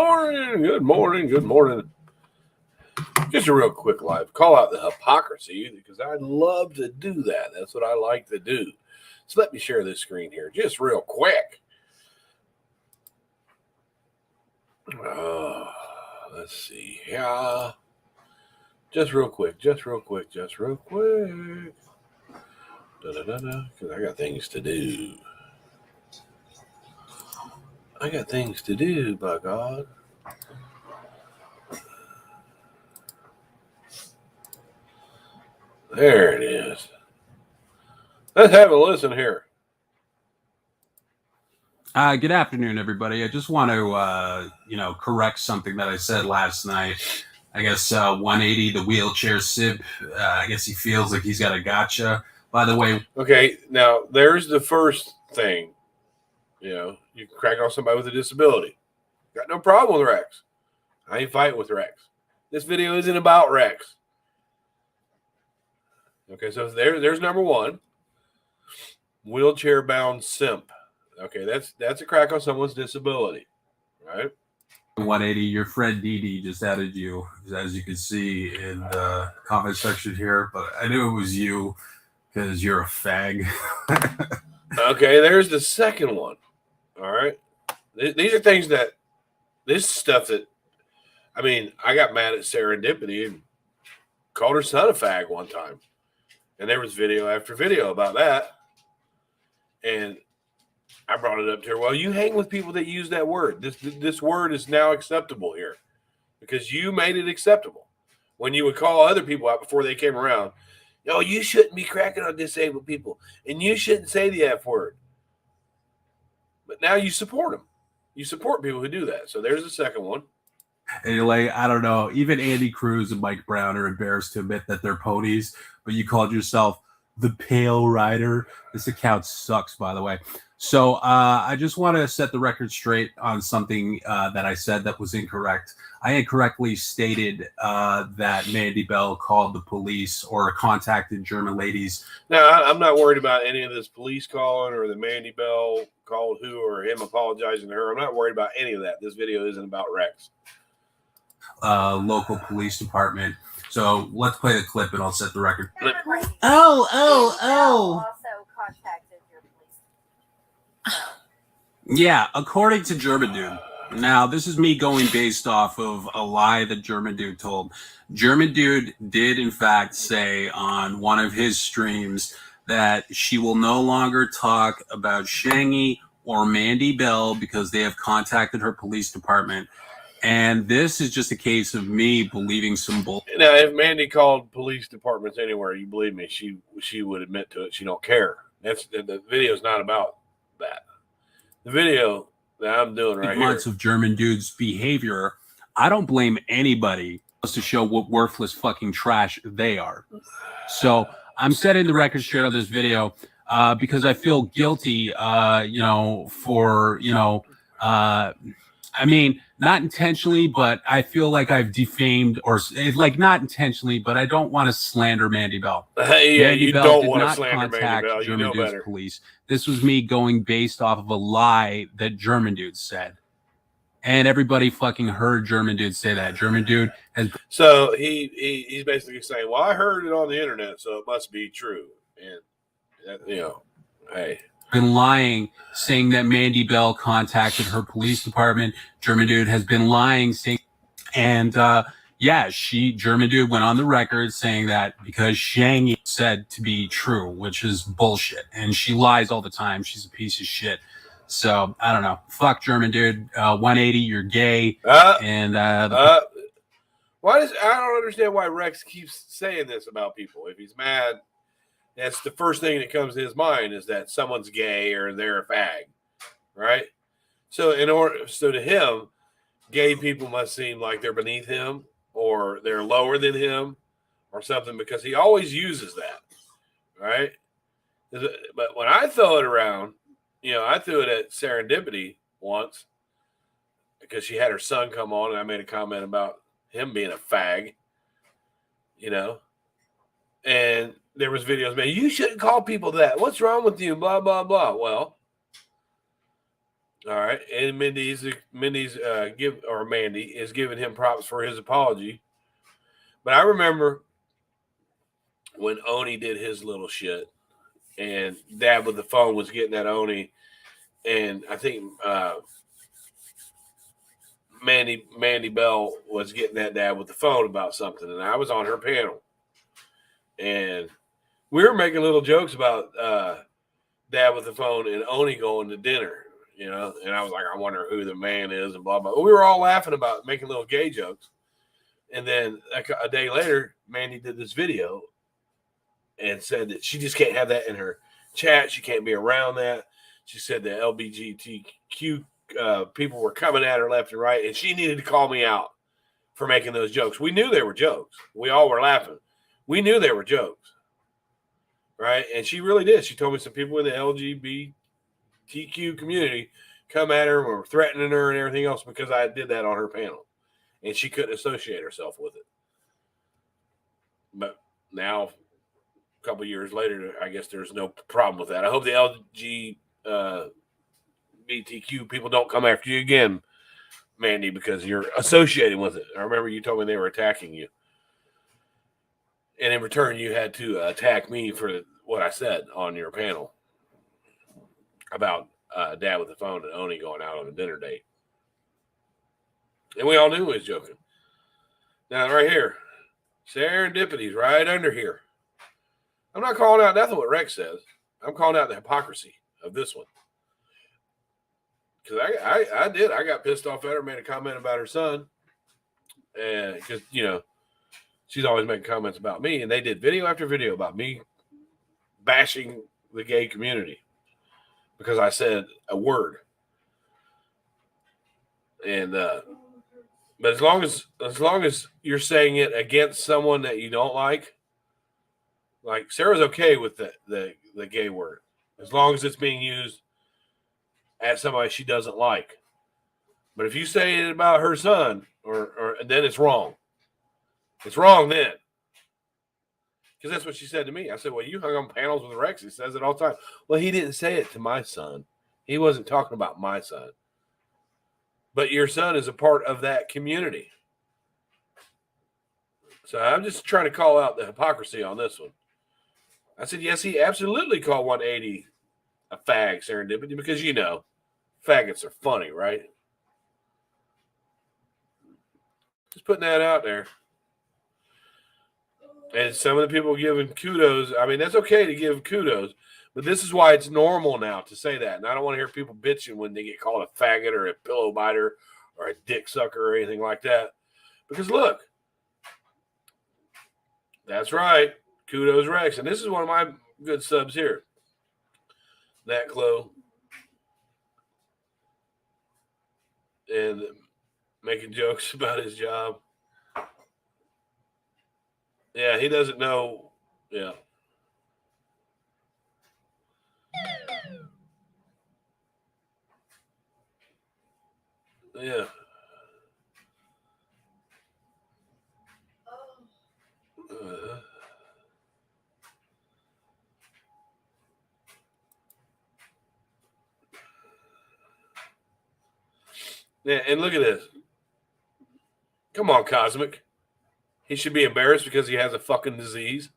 morning. Good morning. Good morning. Just a real quick live. Call out the hypocrisy because I love to do that. That's what I like to do. So let me share this screen here just real quick. Let's see. Yeah. Just real quick. Because I got things to do. By God. There it is. Let's have a listen here. Good afternoon, everybody. I just want to, correct something that I said last night. I guess 180, the wheelchair sip. I guess he feels like he's got a gotcha. By the way, okay, now there's the first thing. You can crack on somebody with a disability. Got no problem with Rex. I ain't fighting with Rex. This video isn't about Rex. Okay, so there's number one. Wheelchair-bound simp. Okay, that's a crack on someone's disability, right? 180, your friend Dee just added you, as you can see in the comment section here, but I knew it was you because you're a fag. Okay, there's the second one. All right, these are things this stuff that, I got mad at Serendipity and called her son a fag one time, and there was video after video about that, and I brought it up to her. Well, you hang with people that use that word. This word is now acceptable here because you made it acceptable. When you would call other people out before they came around, you shouldn't be cracking on disabled people, and you shouldn't say the F word. But now you support them. You support people who do that. So there's the second one. Anyway, I don't know. Even Andy Cruz and Mike Brown are embarrassed to admit that they're ponies, but you called yourself the Pale Rider. This account sucks, by the way. So I just want to set the record straight on something that I said that was incorrect. I incorrectly stated that Mandy Bell called the police or contacted German ladies. Now, I'm not worried about any of this police calling or the Mandy Bell called who or him apologizing to her. I'm not worried about any of that. This video isn't about Rex. Local police department. So let's play the clip and I'll set the record. Also contacted your police. Yeah, according to German Dude. Now, this is me going based off of a lie that German Dude told. German Dude did, in fact, say on one of his streams that she will no longer talk about Shangy or Mandy Bell because they have contacted her police department. And this is just a case of me believing some bull. Now, if Mandy called police departments anywhere, you believe me, she would admit to it. She don't care. The video is not about that. The video that I'm doing right here. Months of German Dude's behavior. I don't blame anybody to show what worthless fucking trash they are. So I'm setting the record straight on this video because I feel guilty, not intentionally, but I feel like I've defamed not intentionally, but I don't want to slander Mandy Bell. You don't want to slander Mandy Bell. You know better. Police. This was me going based off of a lie that German Dude said. And everybody fucking heard German Dude say that. German Dude has. So he's basically saying, well, I heard it on the internet, so it must be true. And, hey. Been lying, saying that Mandy Bell contacted her police department. German Dude has been lying, saying, and German Dude went on the record saying that because Shangy said to be true, which is bullshit, and she lies all the time. She's a piece of shit. So I don't know. Fuck German Dude. 180, you're gay. I don't understand why Rex keeps saying this about people. If he's mad, that's the first thing that comes to his mind is that someone's gay or they're a fag, right? So to him, gay people must seem like they're beneath him or they're lower than him or something because he always uses that, right? But when I throw it around, I threw it at Serendipity once because she had her son come on and I made a comment about him being a fag, and there was videos, man, you shouldn't call people that. What's wrong with you? Blah, blah, blah. Well, All right, and Mandy is giving him props for his apology. But I remember when Oni did his little shit, and Dad with the phone was getting at Oni, and I think Mandy Bell was getting at Dad with the phone about something, and I was on her panel, and we were making little jokes about Dad with the phone and Oni going to dinner, and I was like, I wonder who the man is, and blah blah. We were all laughing about making little gay jokes, and then a day later, Mandy did this video and said that she just can't have that in her chat. She can't be around that. She said the LGBTQ people were coming at her left and right, and she needed to call me out for making those jokes. We knew they were jokes. We all were laughing. We knew they were jokes, right? And she really did. She told me some people in the LGBTQ community come at her and were threatening her and everything else because I did that on her panel, and she couldn't associate herself with it. But now, a couple years later, I guess there's no problem with that. I hope the LGBTQ people don't come after you again, Mandy, because you're associating with it. I remember you told me they were attacking you. And in return, you had to attack me for what I said on your panel about Dad with the phone and Oni going out on a dinner date. And we all knew he was joking. Now, right here, serendipity's right under here. I'm not calling out nothing what Rex says. I'm calling out the hypocrisy of this one. Because I did. I got pissed off at her, made a comment about her son. And because, she's always making comments about me. And they did video after video about me bashing the gay community because I said a word. And but as long as you're saying it against someone that you don't like Sarah's okay with the gay word, as long as it's being used at somebody she doesn't like. But if you say it about her son, or then it's wrong. It's wrong then. Because that's what she said to me. I said, well, you hung on panels with Rex. He says it all the time. Well, he didn't say it to my son. He wasn't talking about my son. But your son is a part of that community. So I'm just trying to call out the hypocrisy on this one. I said, yes, he absolutely called 180 a fag, serendipity, because faggots are funny, right? Just putting that out there. And some of the people giving kudos, I mean, that's okay to give kudos, but this is why it's normal now to say that. And I don't want to hear people bitching when they get called a faggot or a pillow biter or a dick sucker or anything like that. Because look, that's right. Kudos Rex. And this is one of my good subs here. That Chloe. And making jokes about his job. Yeah, he doesn't know. Yeah. Yeah. Yeah, and look at this. Come on, Cosmic. He should be embarrassed because he has a fucking disease.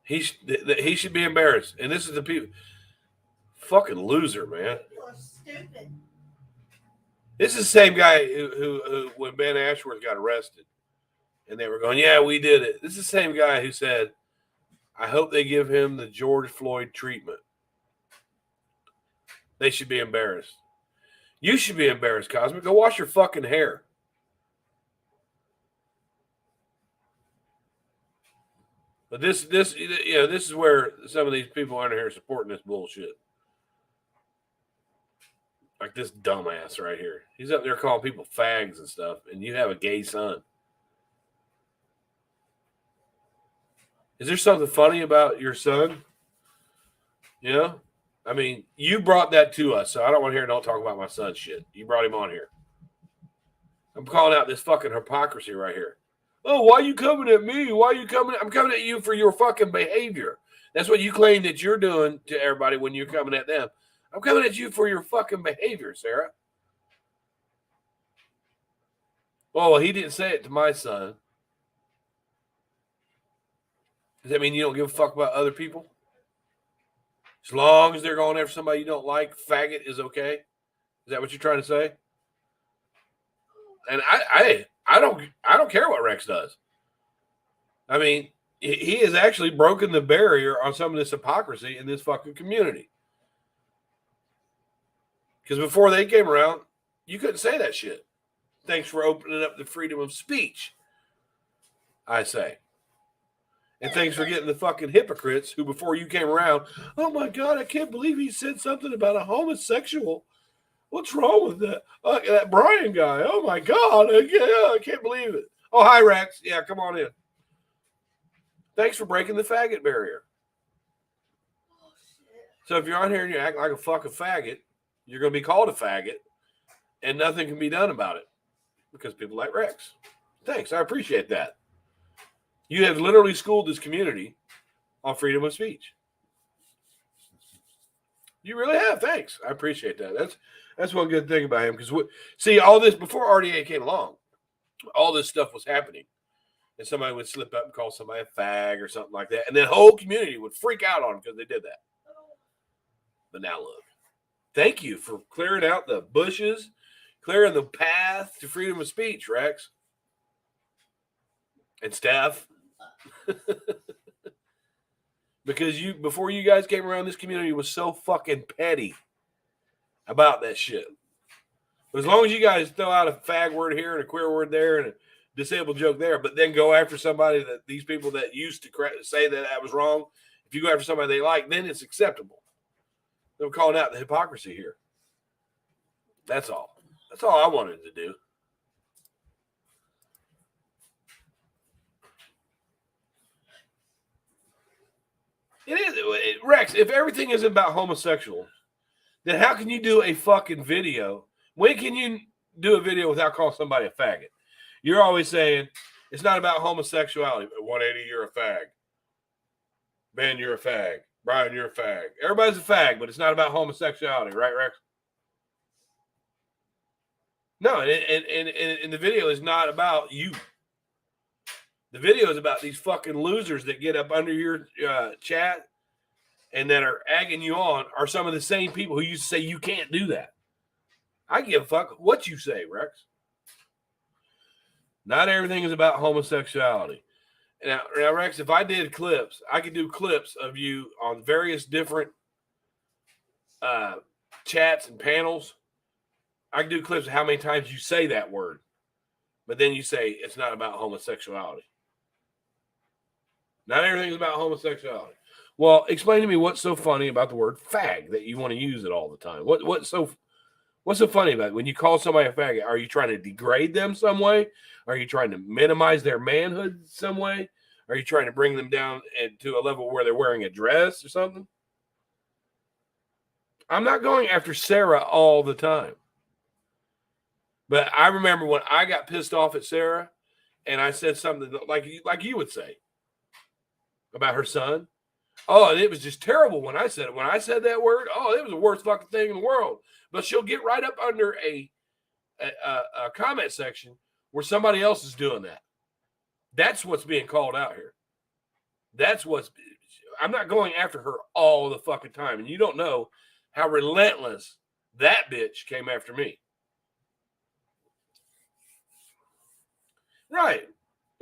He should be embarrassed. And this is the people. Fucking loser, man. You're stupid. This is the same guy who when Ben Ashworth got arrested, and they were going, yeah, we did it. This is the same guy who said, I hope they give him the George Floyd treatment. They should be embarrassed. You should be embarrassed, Cosmic. Go wash your fucking hair. But this is where some of these people under here supporting this bullshit. Like this dumbass right here. He's up there calling people fags and stuff, and you have a gay son. Is there something funny about your son? I mean, you brought that to us, so I don't want to hear don't talk about my son shit. You brought him on here. I'm calling out this fucking hypocrisy right here. Oh, why are you coming at me? Why are you coming? I'm coming at you for your fucking behavior. That's what you claim that you're doing to everybody when you're coming at them. I'm coming at you for your fucking behavior, Sarah. Oh, well, he didn't say it to my son. Does that mean you don't give a fuck about other people? As long as they're going after somebody you don't like, faggot is okay? Is that what you're trying to say? And I don't care what Rex does. I mean, he has actually broken the barrier on some of this hypocrisy in this fucking community. Because before they came around, you couldn't say that shit. Thanks for opening up the freedom of speech, I say. And thanks for getting the fucking hypocrites who, before you came around, oh my God, I can't believe he said something about a homosexual. What's wrong with that? That Brian guy. Oh my God, I can't believe it. Oh, hi, Rex. Yeah, come on in. Thanks for breaking the faggot barrier. So if you're on here and you act like a fucking faggot, you're going to be called a faggot, and nothing can be done about it because people like Rex. Thanks. I appreciate that. You have literally schooled this community on freedom of speech. You really have. Thanks. I appreciate that. That's one good thing about him. Because see, all this before RDA came along, all this stuff was happening. And somebody would slip up and call somebody a fag or something like that. And the whole community would freak out on them because they did that. But now look. Thank you for clearing out the bushes, clearing the path to freedom of speech, Rex. And Steph. Because before you guys came around, this community was so fucking petty about that shit. But as long as you guys throw out a fag word here and a queer word there and a disabled joke there, but then go after somebody that these people that used to say that was wrong, if you go after somebody they like, then it's acceptable. They're calling out the hypocrisy here. That's all. That's all I wanted to do. It is, Rex, if everything is about homosexual, then how can you do a fucking video? When can you do a video without calling somebody a faggot? You're always saying it's not about homosexuality. 180, you're a fag. Ben, you're a fag. Brian, you're a fag. Everybody's a fag, but it's not about homosexuality, right, Rex? No, and the video is not about you. The video is about these fucking losers that get up under your chat and that are egging you on are some of the same people who used to say you can't do that. I give a fuck what you say, Rex. Not everything is about homosexuality. Now, Rex, if I did clips, I could do clips of you on various different chats and panels. I could do clips of how many times you say that word. But then you say it's not about homosexuality. Not everything is about homosexuality. Well, explain to me what's so funny about the word fag that you want to use it all the time. What's so funny about it? When you call somebody a faggot, are you trying to degrade them some way? Are you trying to minimize their manhood some way? Are you trying to bring them down to a level where they're wearing a dress or something? I'm not going after Sarah all the time. But I remember when I got pissed off at Sarah and I said something like you would say about her son. Oh, and it was just terrible when I said it. When I said that word, oh, it was the worst fucking thing in the world. But she'll get right up under a comment section where somebody else is doing that. That's what's being called out here. I'm not going after her all the fucking time. And you don't know how relentless that bitch came after me. Right.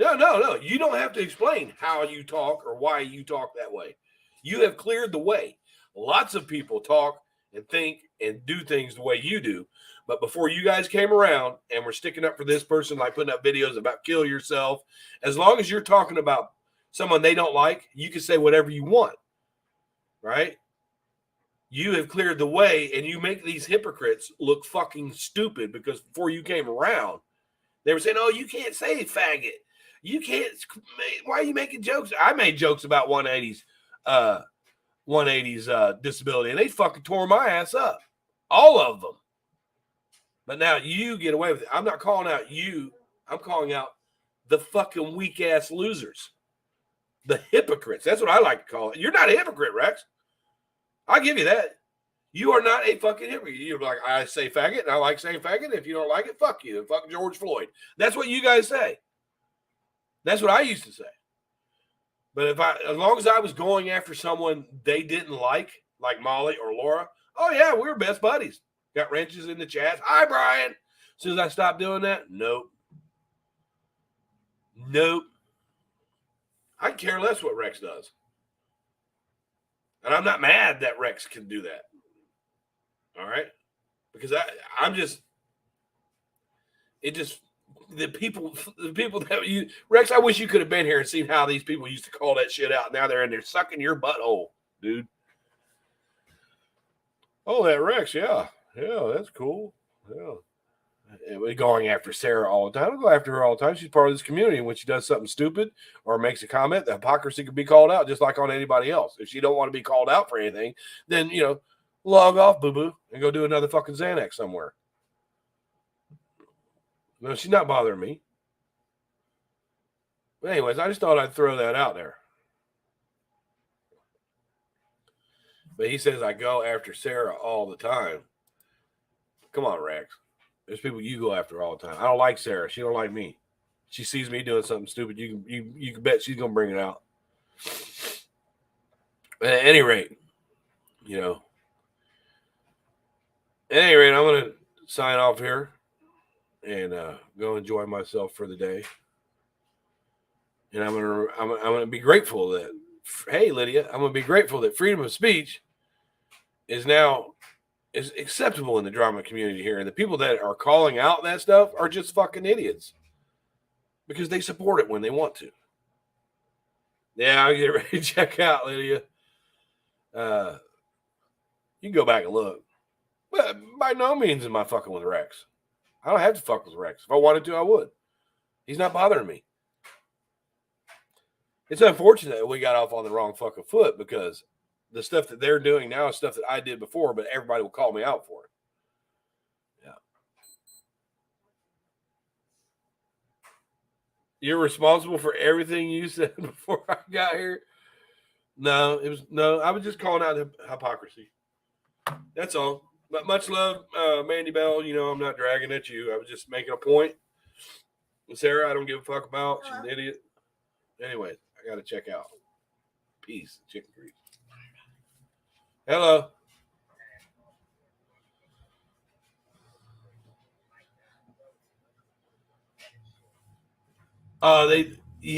No. You don't have to explain how you talk or why you talk that way. You have cleared the way. Lots of people talk and think and do things the way you do. But before you guys came around and were sticking up for this person, like putting up videos about kill yourself, as long as you're talking about someone they don't like, you can say whatever you want. Right? You have cleared the way and you make these hypocrites look fucking stupid because before you came around, they were saying, oh, you can't say faggot. You can't. Why are you making jokes? I made jokes about 180's disability, and they fucking tore my ass up. All of them. But now you get away with it. I'm not calling out you. I'm calling out the fucking weak-ass losers The hypocrites. That's what I like to call it. You're not a hypocrite, Rex. I'll give you that. You are not a fucking hypocrite. You're like, I say faggot, and I like saying faggot. If you don't like it, fuck you. And fuck George Floyd. That's what you guys say. That's what I used to say. But as long as I was going after someone they didn't like Molly or Laura, oh yeah, we were best buddies. Got wrenches in the chat. Hi, Brian. As soon as I stopped doing that, nope. I care less what Rex does. And I'm not mad that Rex can do that. All right? Because the people that you, Rex, I wish you could have been here and seen how these people used to call that shit out. Now they're in there sucking your butthole, dude. Oh, that Rex, yeah. Yeah, that's cool. Yeah. We're going after Sarah all the time. I'll go after her all the time. She's part of this community. And when she does something stupid or makes a comment, the hypocrisy could be called out just like on anybody else. If she don't want to be called out for anything, then, log off, boo-boo, and go do another fucking Xanax somewhere. No, she's not bothering me. But anyways, I just thought I'd throw that out there. But he says I go after Sarah all the time. Come on, Rex. There's people you go after all the time. I don't like Sarah. She don't like me. She sees me doing something stupid. You can bet she's gonna bring it out. But at any rate, I'm gonna sign off here and go enjoy myself for the day. And I'm gonna be grateful that, hey Lydia, I'm gonna be grateful that freedom of speech is acceptable in the drama community here. And the people that are calling out that stuff are just fucking idiots because they support it when they want to. Yeah, I'll get ready to check out, Lydia. You can go back and look. But by no means am I fucking with Rex. I don't have to fuck with Rex. If I wanted to, I would. He's not bothering me. It's unfortunate that we got off on the wrong fucking foot because the stuff that they're doing now is stuff that I did before, but everybody will call me out for it. Yeah. You're responsible for everything you said before I got here? No, I was just calling out hypocrisy. That's all. But much love, Mandy Bell. I'm not dragging at you. I was just making a point. Sarah, I don't give a fuck about. She's an idiot. Anyway, I got to check out. Peace. Chicken grease. Hello. They